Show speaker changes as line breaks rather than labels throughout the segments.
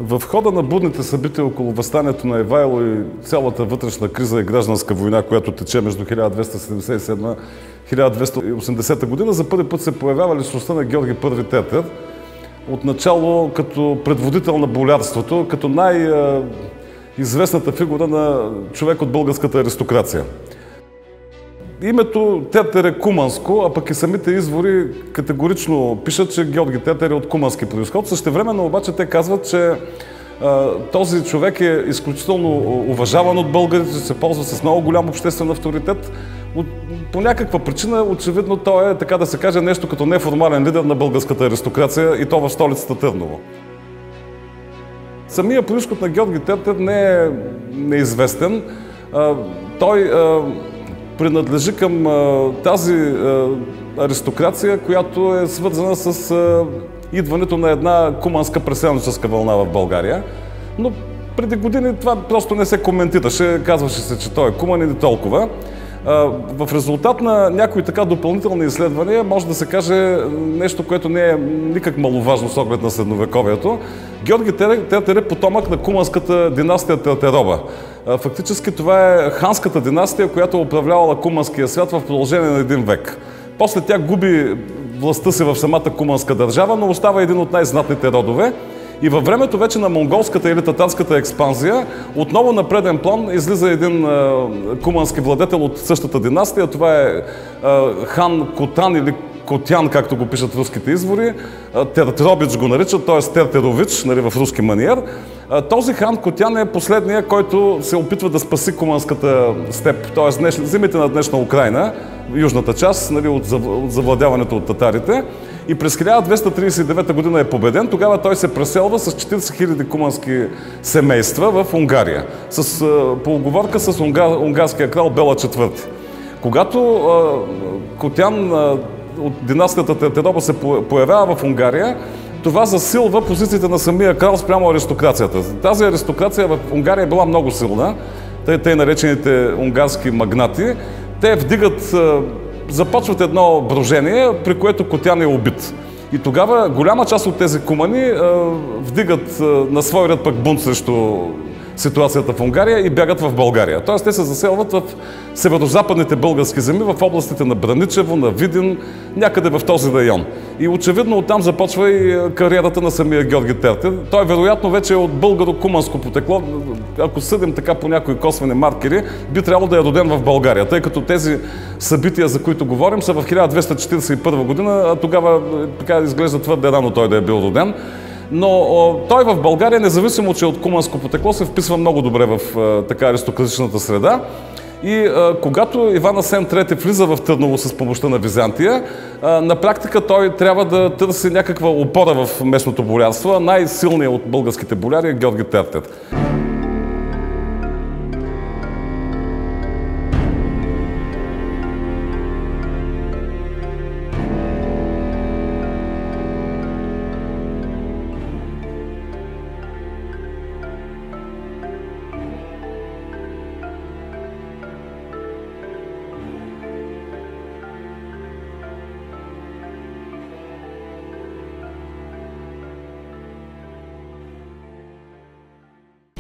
В хода на будните събития около въстанието на Ивайло и цялата вътрешна криза и гражданска война, която тече между 1277 и 1280 година, за първи път се появява личността на Георги I Тертер. Отначало като предводител на болярството, като най-известната фигура на човек от българската аристокрация. Името Тертер е куманско, а пък и самите извори категорично пишат, че Георги Тертер е от кумански произход. Същевременно обаче те казват, че този човек е изключително уважаван от българите, се ползва с много голям обществен авторитет. По някаква причина, очевидно, той е, така да се каже, нещо като неформален лидер на българската аристокрация и то в столицата Търново. Самия произход на Георги Тертер не е неизвестен. Той принадлежи към тази аристокрация, която е свързана с идването на една куманска преселническа вълна в България. Но преди години това просто не се коментираше, казваше се, че той е куман и толкова. В резултат на някои така допълнителни изследвания може да се каже нещо, което не е никак маловажно с оглед на средновековието. Георги Тертер е потомък на куманската династия Тертерова. Фактически това е ханската династия, която е управлявала куманския свят в продължение на един век. После тя губи властта си в самата куманска държава, но остава един от най-знатните родове. И във времето вече на монголската или татарската експанзия отново на преден план излиза един кумански владетел от същата династия. Това е хан Котан или Котян, както го пишат руските извори. Тертеробич го наричат, т.е. Тертерович, нали, в руски маниер. Този хан Котян е последния, който се опитва да спаси куманската степ, т.е. земите на днешна Украйна, южната част, нали, от завладяването от татарите. И през 1239 година е победен. Тогава той се преселва с 40 000 кумански семейства в Унгария, по уговорка с унгарския крал Бела IV. Когато Котян от династията Тертерова се появява в Унгария, това засилва позициите на самия крал спрямо аристокрацията. Тази аристокрация в Унгария е била много силна, тъй наречените унгарски магнати. Те вдигат, започват едно брожение, при което Котян е убит. И тогава голяма част от тези кумани вдигат на свой ред пък бунт срещу ситуацията в Унгария и бягат в България. Тоест те се заселват в северозападните български земи, в областите на Браничево, на Видин, някъде в този район. И очевидно оттам започва и кариерата на самия Георги Тертер. Той вероятно вече е от българо-куманско потекло. Ако съдим така по някои косвени маркери, би трябвало да е роден в България, тъй като тези събития, за които говорим, са в 1241 година, а тогава така изглежда твърде рано той да е бил роден. Но той в България, независимо че от куманско потекло, се вписва много добре в така аристократичната среда. И когато Иван Асен III влиза в Търново с помощта на Византия, на практика той трябва да търси някаква опора в местното болярство, а най-силният от българските боляри е Георги Тертер.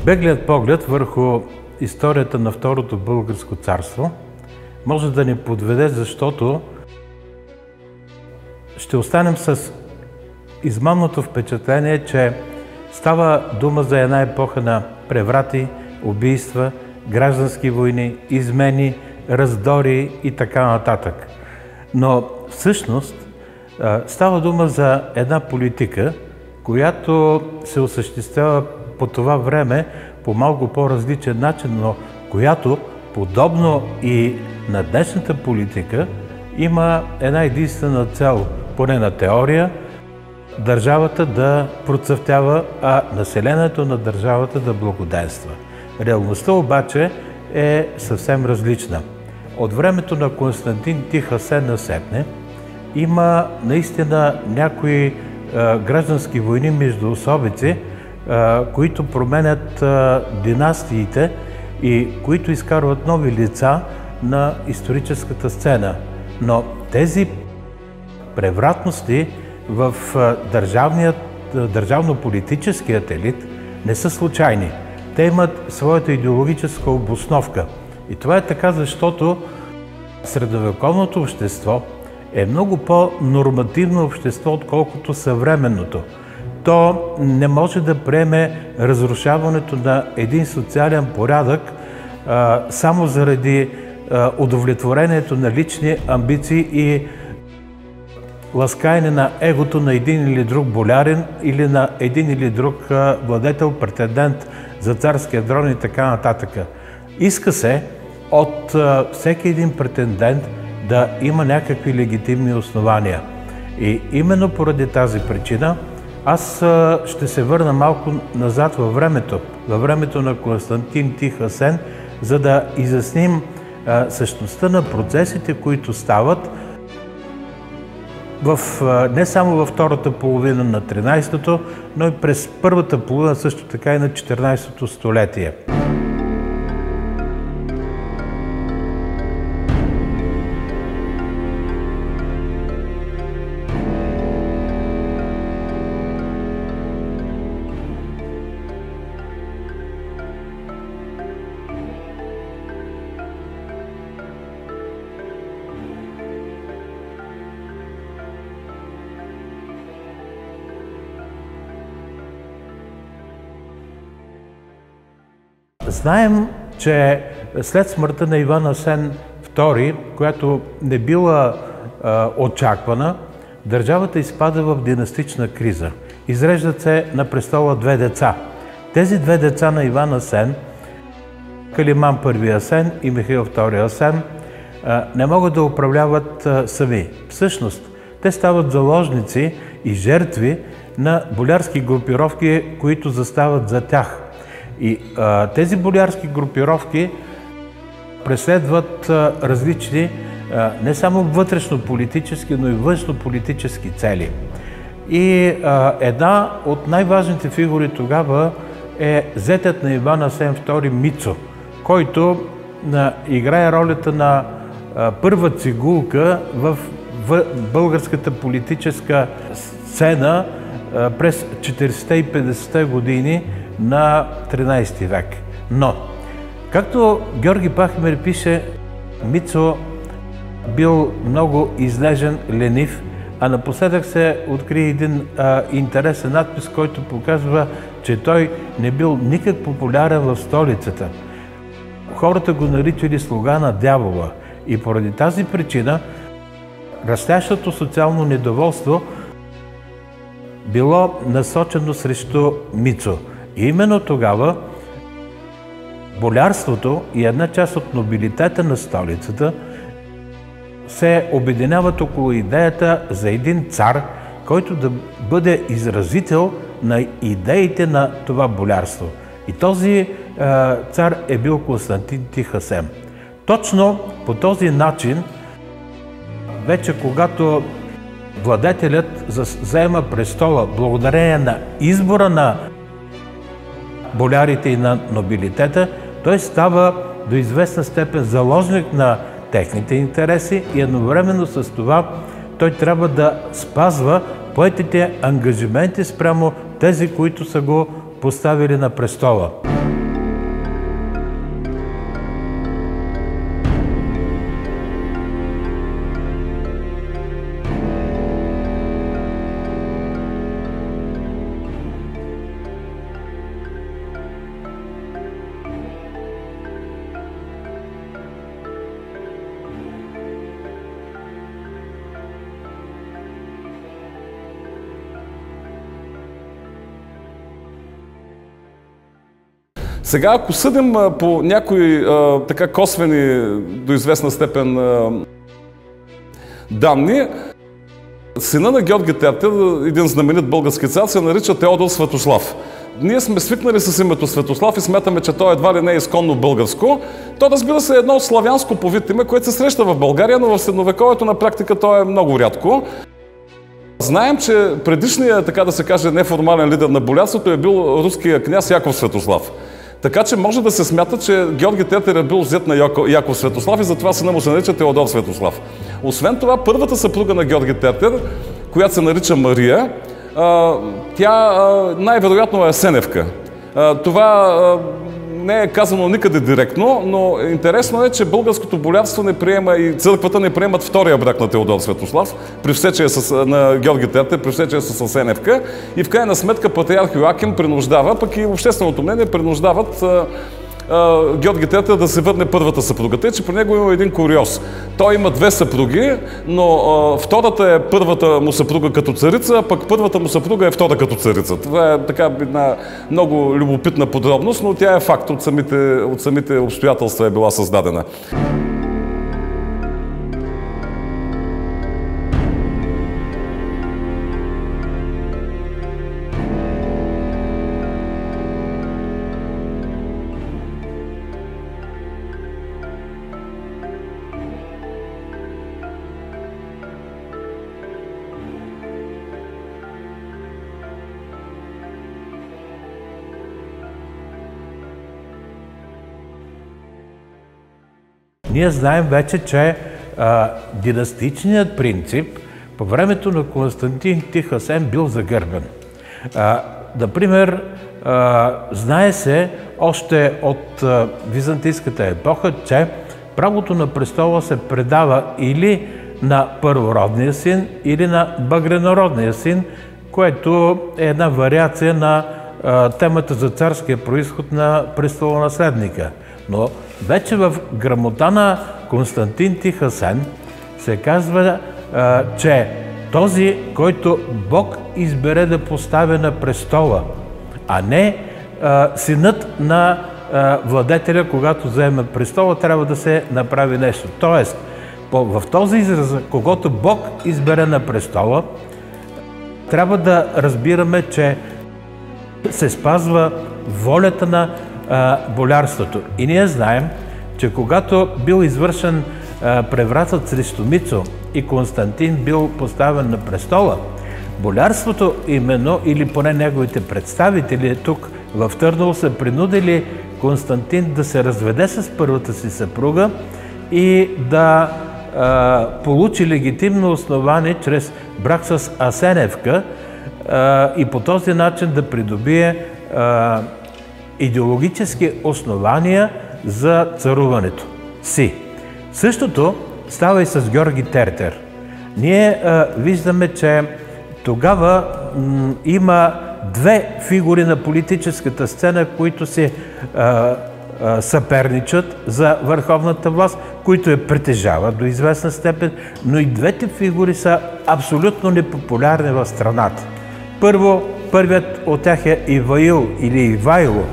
Беглият поглед върху историята на Второто българско царство може да ни подведе, защото ще останем с измамното впечатление, че става дума за една епоха на преврати, убийства, граждански войни, измени, раздори и така нататък. Но всъщност става дума за една политика, която се осъществява по това време по малко по-различен начин, но която, подобно и на днешната политика, има една единствена цел, поне на теория, държавата да процъфтява, а населението на държавата да благоденства. Реалността обаче е съвсем различна. От времето на Константин Тих Асен насетне има наистина някои граждански войни между особици, които променят династиите и които изкарват нови лица на историческата сцена. Но тези превратности в държавно-политическият елит не са случайни. Те имат своята идеологическа обосновка. И това е така, защото средновековното общество е много по-нормативно общество, отколкото съвременното. То не може да приеме разрушаването на един социален порядък само заради удовлетворението на лични амбиции и ласкаене на егото на един или друг болярин или на един или друг владетел, претендент за царския трон и така нататък. Иска се от всеки един претендент да има някакви легитимни основания. И именно поради тази причина аз ще се върна малко назад във времето на Константин Тих Асен, за да изясним същността на процесите, които стават не само във втората половина на 13-то, но и през първата половина също така и на 14-то столетие. Знаем, че след смъртта на Иван Асен II, която не била очаквана, държавата изпада в династична криза. Изреждат се на престола две деца. Тези две деца на Иван Асен, Калиман I Асен и Михаил II Асен, не могат да управляват сами. Всъщност, те стават заложници и жертви на болярски групировки, които застават за тях. И тези болярски групировки преследват различни, не само вътрешно-политически, но и външно-политически цели. И една от най-важните фигури тогава е зетът на Иван Асен II Мицо, който играе ролята на първа цигулка в българската политическа сцена през 40-те и 50-те години на 13 век. Но, както Георги Пахомер пише, Мицо бил много излежен, ленив, а напоследък се откри един интересен надпис, който показва, че той не бил никак популярен в столицата. Хората го наричали слуга на дявола и поради тази причина растящото социално недоволство било насочено срещу Мицо. И именно тогава болярството и една част от нобилитета на столицата се обединяват около идеята за един цар, който да бъде изразител на идеите на това болярство. И този цар е бил Константин Тих Асен. Точно по този начин, вече когато владетелят заема престола благодарение на избора на болярите и на нобилитета, той става до известна степен заложник на техните интереси и едновременно с това той трябва да спазва поетите ангажименти спрямо тези, които са го поставили на престола.
Сега, ако съдим по някои така косвени до известна степен данни, сина на Георги Тертер, един знаменит български цар, се нарича Теодор Светослав. Ние сме свикнали с името Светослав и смятаме, че той едва ли не е изконно българско. То, разбира се, е едно славянско по вид име, което се среща в България, но в средновековието на практика то е много рядко. Знаем, че предишният, така да се каже, неформален лидер на болярството е бил руския княз Яков Светослав. Така че може да се смята, че Георги Тертер е бил зет на Яков Светослав и затова сина му се нарича Теодор Светослав. Освен това, първата съпруга на Георги Тертер, която се нарича Мария, тя най-вероятно е Асеневка. Това не е казано никъде директно, но интересно е, че българското болярство не приема и църквата не приемат втория брак на Теодор Светослав, на Георги Тертер, при всечия с Асеневка, и в крайна сметка патриарх Йоаким принуждава, пък и общественото мнение принуждават Георги Третер да се върне първата съпруга. Тъй, че при него има един куриоз. Той има две съпруги, но втората е първата му съпруга като царица, а пък първата му съпруга е втора като царица. Това е така една много любопитна подробност, но тя е факт, от самите обстоятелства е била създадена.
Ние знаем вече, че династичният принцип по времето на Константин Тихасен бил загърбен. Например, знае се още от византийската епоха, че правото на престола се предава или на първородния син, или на багренородния син, което е една вариация на темата за царския произход на престолонаследника. Но вече в грамота на Константин Тихасен се казва, че този, който Бог избере да поставя на престола, а не синът на владетеля, когато вземе престола, трябва да се направи нещо. Тоест, в този израз, когато Бог избере на престола, трябва да разбираме, че се спазва волята на болярството. И ние знаем, че когато бил извършен превратът срещу Мицо и Константин бил поставен на престола, болярството именно, или поне неговите представители тук в Търново, са принудили Константин да се разведе с първата си съпруга и да получи легитимно основание чрез брак с Асеневка и по този начин да придобие идеологически основания за царуването си. Същото става и с Георги Тертер. Ние виждаме, че тогава има две фигури на политическата сцена, които се съперничат за върховната власт, които я притежават до известна степен, но и двете фигури са абсолютно непопулярни в страната. Първият от тях е Иваил или Ивайло,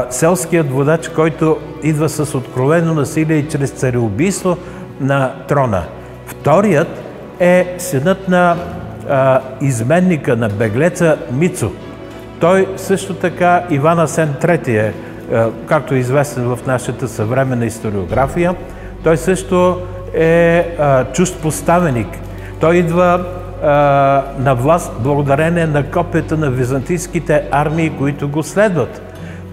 селският водач, който идва с откровено насилие и чрез цареубийство на трона. Вторият е синът на изменника, на беглеца Мицо. Той също така, Иван Асен III, както е известен в нашата съвременна историография, той също е чужд поставеник. Той идва на власт благодарение на копията на византийските армии, които го следват.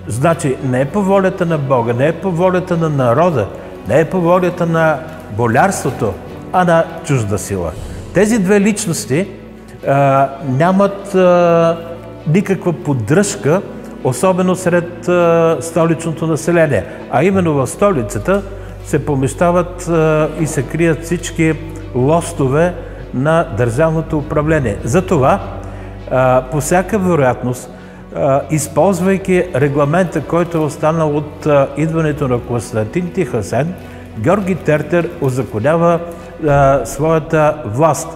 Значи не е по волята на Бога, не е по волята на народа, не е по волята на болярството, а на чужда сила. Тези две личности нямат никаква поддръжка, особено сред столичното население. А именно в столицата се помещават и се крият всички лостове на държавното управление. Затова, по всяка вероятност, използвайки регламента, който е останал от идването на Константин Тихасен, Георги Тертер узаконява своята власт.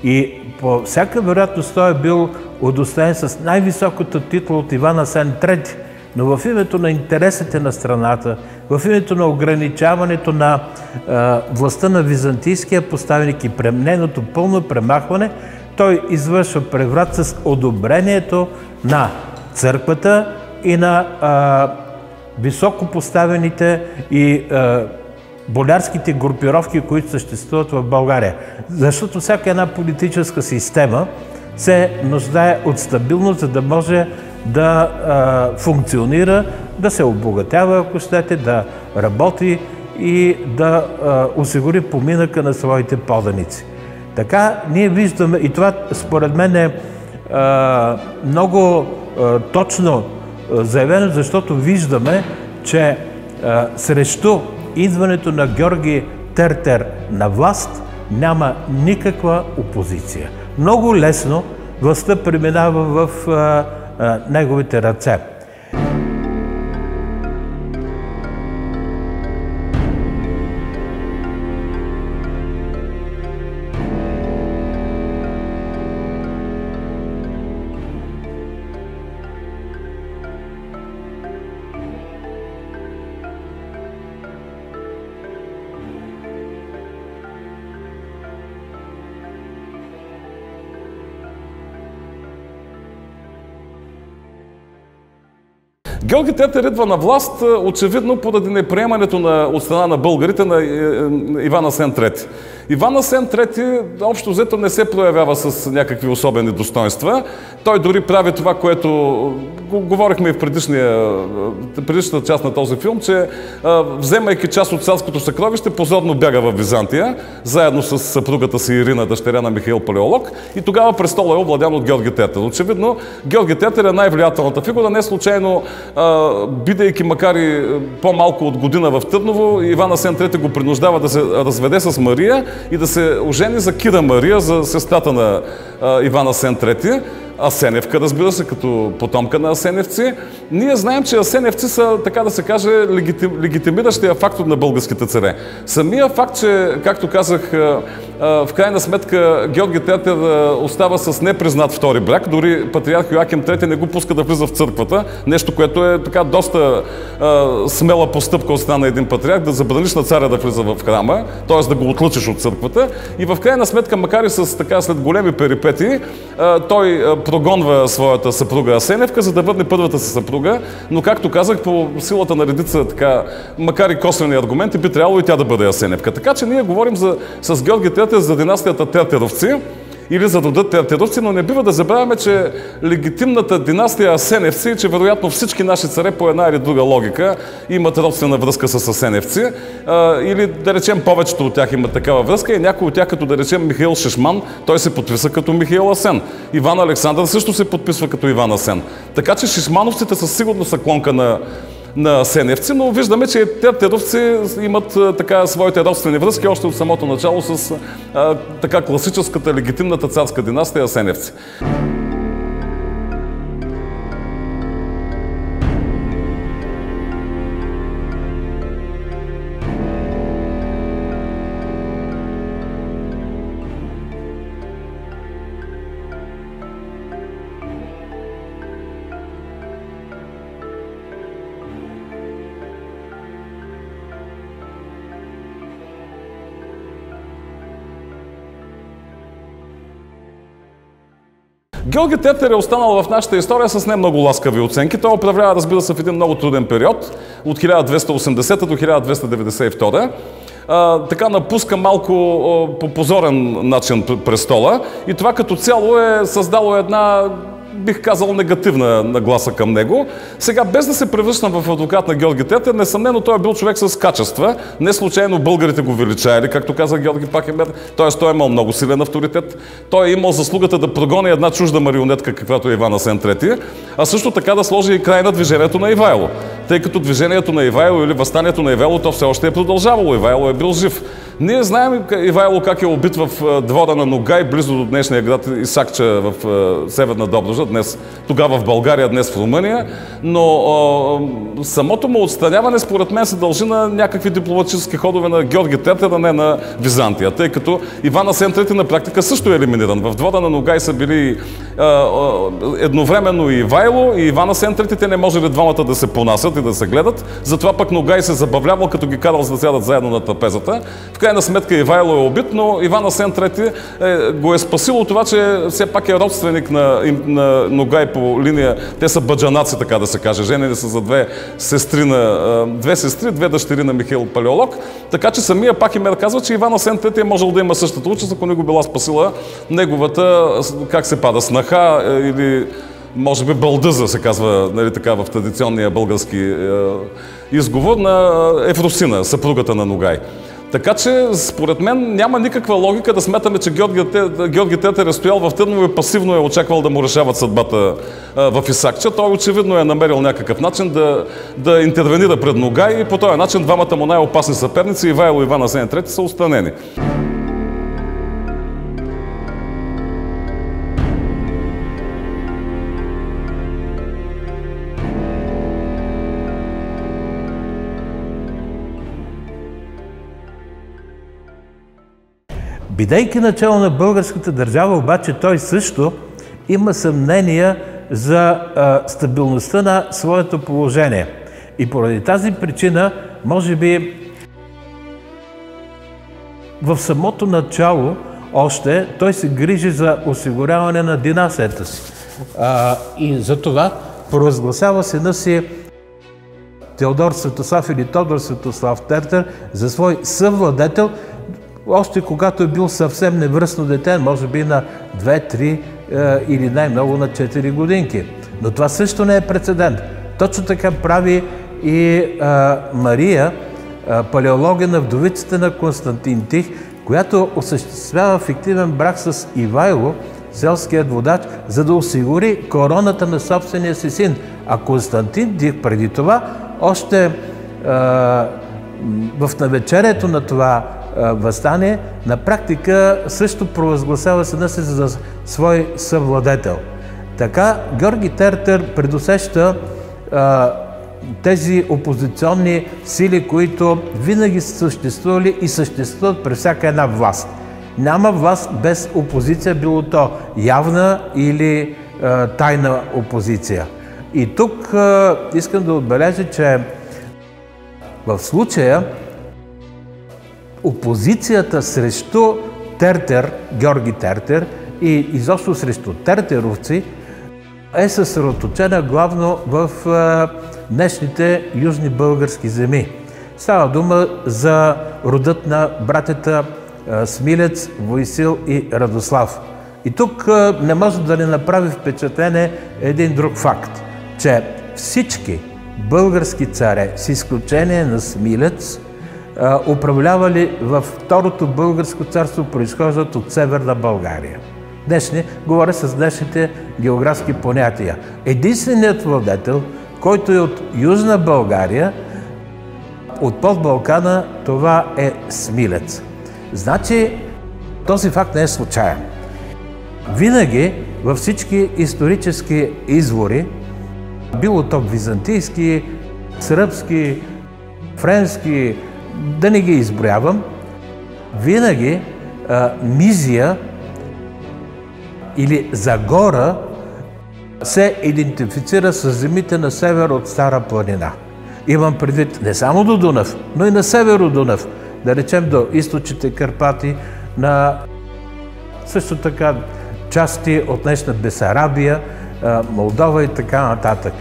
И по всяка вероятност той е бил удостоен с най-високата титла от Иван Асен III, но в името на интересите на страната, в името на ограничаването на властта на византийския поставеник и нейното пълно премахване, той извършва преврат с одобрението на църквата и на високо поставените и болярските групировки, които съществуват в България. Защото всяка една политическа система се нуждае от стабилност, за да може да функционира, да се обогатява, ако щете, да работи и да осигури поминъка на своите поданици. Така ние виждаме, и това според мен е много точно заявено, защото виждаме, че срещу идването на Георги Тертер на власт няма никаква опозиция. Много лесно властта преминава в неговите ръце.
Георги Тертер идва на власт, очевидно поради неприемането от страна на българите на Иван Асен III. Иван Асен III общо взето не се проявява с някакви особени достоинства. Той дори прави това, което говорихме и в предишната част на този филм, че вземайки част от царското съкровище, позорно бяга в Византия, заедно с съпругата си Ирина, дъщеря на Михаил Палеолог, и тогава престола е овладян от Георги Тертер. Очевидно, Георги Тертер е най-влиятелната фигура, не случайно, бидейки макар и по-малко от година в Търново, Иван Асен III го принуждава да се разведе с Мария и да се ожени за Кира Мария, за сестрата на Иван Асен III. Асеневка, разбира се, като потомка на асеневци. Ние знаем, че асеневци са, така да се каже, легитимиращия фактор на българските царе. Самия факт, че, както казах, в крайна сметка Георги Тертер остава с непризнат втори брак, дори патриарх Йоаким III не го пуска да влиза в църквата, нещо, което е така доста смела постъпка от страна на един патриарх, да забраниш на царя да влиза в храма, т.е. да го отлъчиш от църквата. И в крайна сметка, макар и след големи перипетии, той прогонва своята съпруга Асеневка, за да върне първата си съпруга, но както казах, по силата на редица, така, макар и косвени аргументи, би трябвало и тя да бъде Асеневка. Така че ние говорим с Георги Тертер за династията Тертеровци или за рода Тертеровци, но не бива да забравяме, че легитимната династия Асеневци, че вероятно всички наши царе по една или друга логика имат родствена връзка с Асеневци, или да речем повечето от тях имат такава връзка, и някой от тях, като да речем Михаил Шишман, той се подписва като Михаил Асен. Иван Александър също се подписва като Иван Асен. Така че шишмановците със сигурност са клонка на асеневци, но виждаме, че тертеровци имат така своите родствени връзки още от самото начало с така класическата легитимната царска династия асеневци. Георги Тертер е останал в нашата история с не много ласкави оценки. Той управлява, разбира се, в един много труден период от 1280 до 1292. Така напуска малко по позорен начин престола и това като цяло е създало една, бих казал, негативна нагласа към него. Сега, без да се превръщам в адвокат на Георги Тертер, несъмнено той е бил човек с качества. Не случайно българите го величаяли, както каза Георги Пахемер. Т.е. той е имал много силен авторитет. Той е имал заслугата да прогони една чужда марионетка, каквато е Иван Асен III, а също така да сложи и край на движението на Ивайло. Тъй като движението на Ивайло или възстанието на Ивайло, то все още е продължавало. Ивайло е бил жив. Ние знаем Ивайло как е убит в двора на Ногай, близо до днешния град Исакча в Северна Добруджа, днес, тогава в България, днес в Румъния, но самото му отстраняване според мен се дължи на някакви дипломатически ходове на Георги Тертер, а не на Византия, тъй като Иван Асен III на практика също е елиминиран. В двора на Ногай са били едновременно и Ивайло, и Иван Асен III, те не можели двамата да се понасят и да се гледат, затова пък Ногай се забавлявал, като ги карал да сядат заедно на трапезата. В крайна сметка Ивайло е убит, но Иван Асен III го е спасило това, че все пак е родственик на Ногай по линия, те са баджанаци, така да се каже, женени са за две сестри, две дъщери на Михаил Палеолог, така че самия Пахемер казва, че Иван Асен III е можел да има същата участ, ако не го била спасила неговата, как се пада, снаха или може би балдъза се казва, нали, така в традиционния български изговор, на Евросина, съпругата на Ногай. Така че, според мен, няма никаква логика да смятаме, че Георги Тетер е стоял в Търново и пасивно е очаквал да му решават съдбата в Исакча. Той очевидно е намерил някакъв начин да интервенира пред Ногай и по този начин двамата му най-опасни съперници, Ивайло и Иван Асен III, са отстранени.
Бидейки начало на българската държава, обаче той също има съмнения за стабилността на своето положение. И поради тази причина, може би, в самото начало още той се грижи за осигуряване на династията си. И за това провъзгласява сина си Теодор Светослав или Тодор Светослав Тертер за свой съвладетел, още когато е бил съвсем невръстно дете, може би на 2-3 или най-много на 4 годинки. Но това също не е прецедент. Точно така прави и Мария, палеологена, вдовицата на Константин Тих, която осъществява фиктивен брак с Ивайло, селският водач, за да осигури короната на собствения си син. А Константин Тих преди това, още в навечерието на това въстание, на практика също провъзгласява сина си за свой съвладетел. Така Георги Тертер предусеща тези опозиционни сили, които винаги са съществували и съществуват при всяка една власт. Няма власт без опозиция, било то явна или тайна опозиция. И тук искам да отбележа, че в случая опозицията срещу Тертер, Георги Тертер и изобщо срещу тертеровци е съсредоточена главно в днешните южни български земи. Става дума за родът на братята Смилец, Войсил и Радослав. И тук не може да не направи впечатление един друг факт, че всички български царе, с изключение на Смилец, управлявали във Второто българско царство, произхождат от Северна България. Говоря с днешните географски понятия. Единственият владетел, който е от Южна България, от Подбалкана, това е Смилец. Значи, този факт не е случайен. Винаги във всички исторически извори, било то византийски, сръбски, френски, да не ги изброявам, винаги Мизия или Загора се идентифицира с земите на север от Стара планина. Имам предвид не само до Дунав, но и на север от Дунав, да речем до източните Карпати, на също така части от днешна Бесарабия, Молдова и така нататък.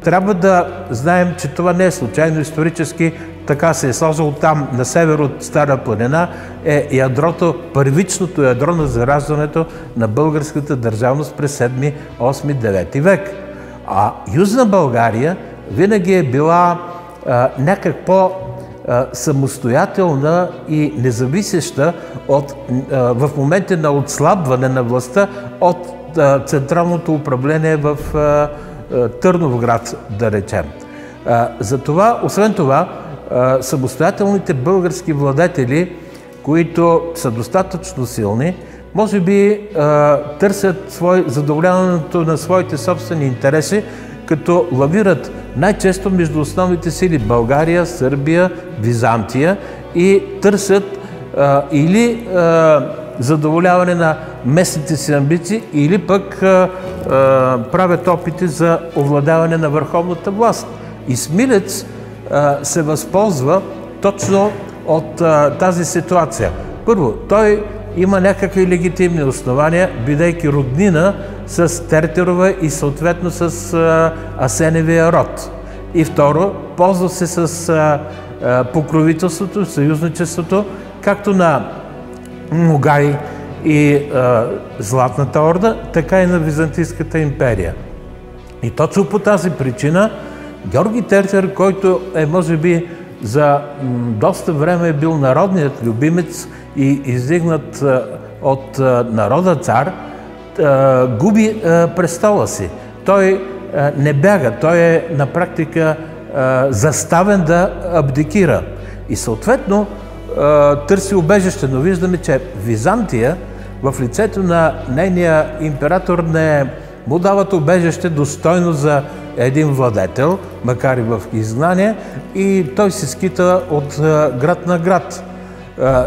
Трябва да знаем, че това не е случайно исторически, така се е сложил там, на север от Стара планина, е ядрото, първичното ядро на зараждането на българската държавност през 7, 8, 9 век. А Южна България винаги е била някак по-самостоятелна и независеща в моменти на отслабване на властта от централното управление в Търновград, да речем. Затова, освен това, самостоятелните български владетели, които са достатъчно силни, може би търсят задоволяването на своите собствени интереси, като лавират най-често между основните сили България, Сърбия, Византия и търсят или задоволяване на местните си амбиции, или пък правят опити за овладяване на върховната власт. И Смилец се възползва точно от тази ситуация. Първо, той има някакви легитимни основания, бидейки роднина с Тертерова и съответно с Асеневия род. И второ, ползва се с покровителството, съюзничеството, както на Ногай и Златната орда, така и на Византийската империя. И точно по тази причина Георги Тертер, който е може би за доста време е бил народният любимец и издигнат от народа цар, губи престола си. Той не бяга, той е на практика заставен да абдикира. И съответно търси убежище, но виждаме, че Византия в лицето на нейния император не му дават убежище достойно за един владетел, макар и в изгнание, и той се скита от град на град,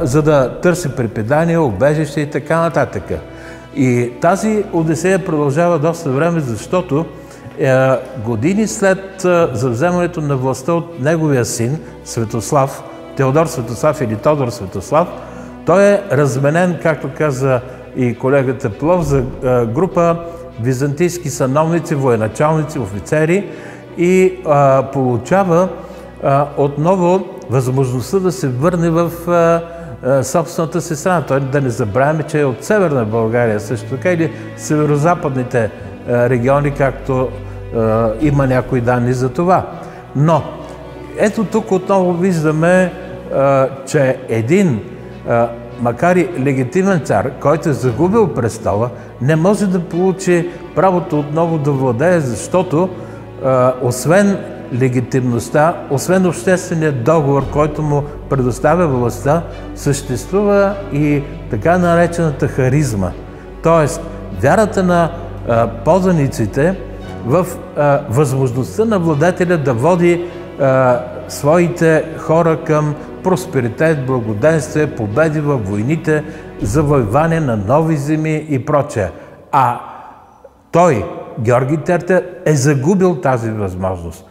за да търси препитание, убежище и така нататък. И тази одисея продължава доста време, защото години след завземането на властта от неговия син Светослав, Теодор Светослав или Тодор Светослав, той е разменен, както каза и колегата Плов, за група византийски сановници, военачалници, офицери и получава отново възможността да се върне в собствената си страна. Той, да не забравяме, че е от Северна България също така, или северо-западните региони, както има някои данни за това. Но ето тук отново виждаме, че един, макар и легитимен цар, който е загубил престола, не може да получи правото отново да владее, защото освен легитимността, освен обществения договор, който му предоставя властта, съществува и така наречената харизма. Тоест, вярата на поданиците в възможността на владетеля да води своите хора към просперитет, благоденствие, победи във войните, завоевание на нови земи и прочее. А той, Георги Тертер, е загубил тази възможност.